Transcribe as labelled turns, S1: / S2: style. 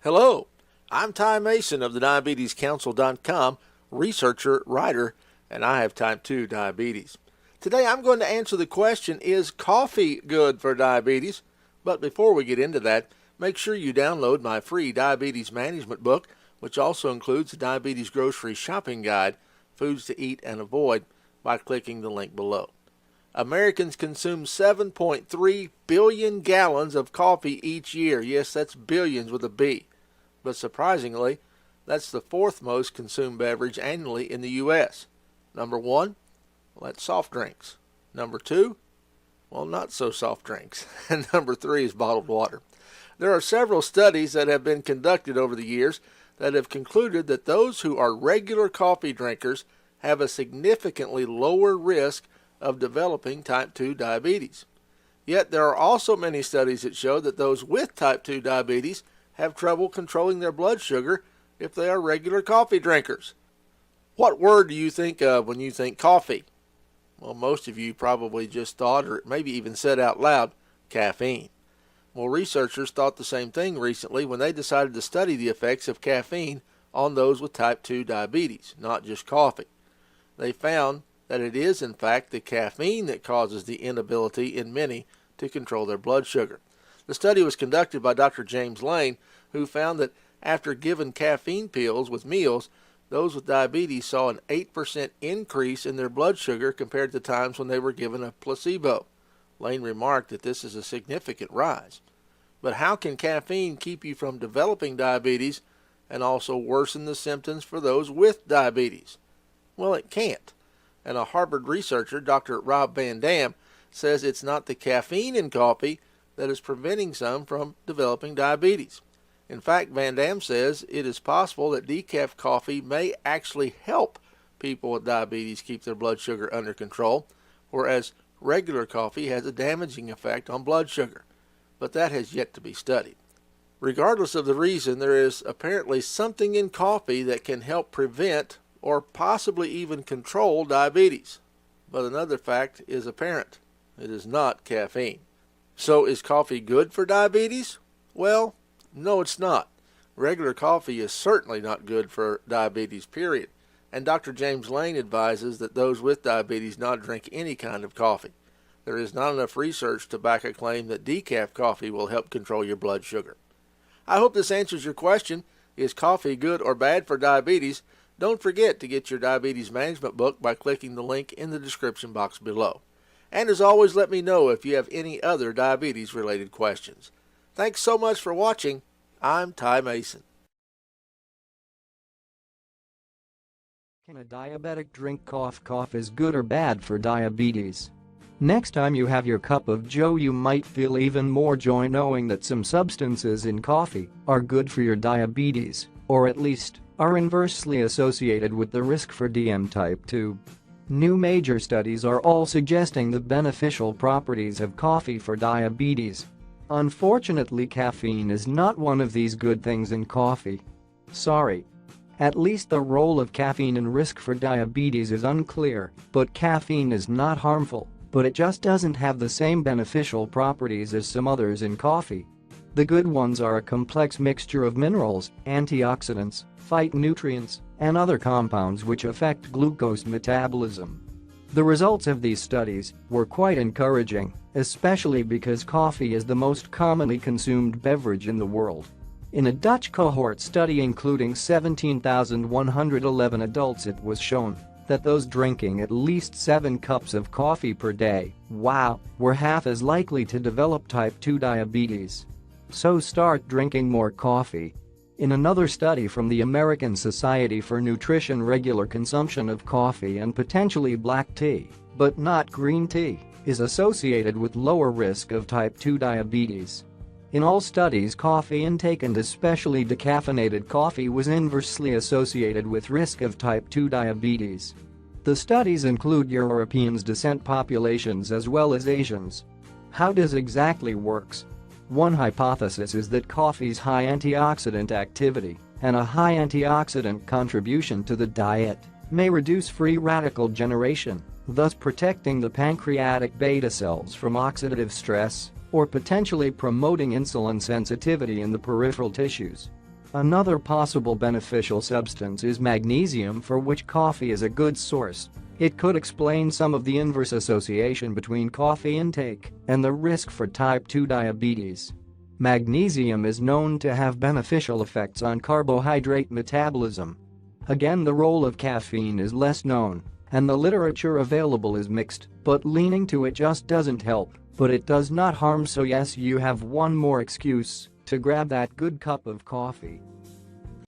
S1: Hello, I'm Ty Mason of the DiabetesCouncil.com, researcher, writer, and I have type 2 diabetes. Today I'm going to answer the question, is coffee good for diabetes? But before we get into that, make sure you download my free diabetes management book, which also includes the Diabetes Grocery Shopping Guide, Foods to Eat and Avoid, by clicking the link below. Americans consume 7.3 billion gallons of coffee each year. Yes, that's billions with a B. But surprisingly, that's the fourth most consumed beverage annually in the U.S. Number one, well, that's soft drinks. Number two, well, not so soft drinks. And number three is bottled water. There are several studies that have been conducted over the years that have concluded that those who are regular coffee drinkers have a significantly lower risk of developing type 2 diabetes. Yet there are also many studies that show that those with type 2 diabetes have trouble controlling their blood sugar if they are regular coffee drinkers. What word do you think of when you think coffee? Well, most of you probably just thought, or maybe even said out loud, caffeine. Well, researchers thought the same thing recently when they decided to study the effects of caffeine on those with type 2 diabetes, not just coffee. They found that it is in fact the caffeine that causes the inability in many to control their blood sugar. The study was conducted by Dr. James Lane, who found that after given caffeine pills with meals, those with diabetes saw an 8% increase in their blood sugar compared to times when they were given a placebo. Lane remarked that this is a significant rise. But how can caffeine keep you from developing diabetes and also worsen the symptoms for those with diabetes? Well, it can't. And a Harvard researcher, Dr. Rob Van Dam, says it's not the caffeine in coffee that is preventing some from developing diabetes. In fact, Van Dam says it is possible that decaf coffee may actually help people with diabetes keep their blood sugar under control, whereas regular coffee has a damaging effect on blood sugar. But that has yet to be studied. Regardless of the reason, there is apparently something in coffee that can help prevent or possibly even control diabetes. But another fact is apparent. It is not caffeine. So is coffee good for diabetes? Well, no, it's not. Regular coffee is certainly not good for diabetes, period. And Dr. James Lane advises that those with diabetes not drink any kind of coffee. There is not enough research to back a claim that decaf coffee will help control your blood sugar. I hope this answers your question. Is coffee good or bad for diabetes? Don't forget to get your diabetes management book by clicking the link in the description box below. And as always, let me know if you have any other diabetes-related questions. Thanks so much for watching. I'm Ty Mason.
S2: Can a diabetic drink cough is good or bad for diabetes? Next time you have your cup of joe, you might feel even more joy knowing that some substances in coffee are good for your diabetes, or at least are inversely associated with the risk for DM type 2. New major studies are all suggesting the beneficial properties of coffee for diabetes. Unfortunately, caffeine is not one of these good things in coffee. Sorry. At least the role of caffeine in risk for diabetes is unclear, but caffeine is not harmful, but it just doesn't have the same beneficial properties as some others in coffee. The good ones are a complex mixture of minerals, antioxidants, phytonutrients, and other compounds which affect glucose metabolism. The results of these studies were quite encouraging, especially because coffee is the most commonly consumed beverage in the world. In a Dutch cohort study including 17,111 adults, it was shown that those drinking at least 7 cups of coffee per day, were half as likely to develop type 2 diabetes. So start drinking more coffee. In another study from the American Society for Nutrition, regular consumption of coffee and potentially black tea, but not green tea, is associated with lower risk of type 2 diabetes. In all studies, coffee intake, and especially decaffeinated coffee, was inversely associated with risk of type 2 diabetes. The studies include Europeans descent populations as well as Asians. How this exactly works? One hypothesis is that coffee's high antioxidant activity and a high antioxidant contribution to the diet may reduce free radical generation, thus protecting the pancreatic beta cells from oxidative stress or potentially promoting insulin sensitivity in the peripheral tissues. Another possible beneficial substance is magnesium, for which coffee is a good source. It could explain some of the inverse association between coffee intake and the risk for type 2 diabetes. Magnesium is known to have beneficial effects on carbohydrate metabolism. Again, the role of caffeine is less known, and the literature available is mixed, but leaning to it just doesn't help, but it does not harm, so yes, you have one more excuse to grab that good cup of coffee.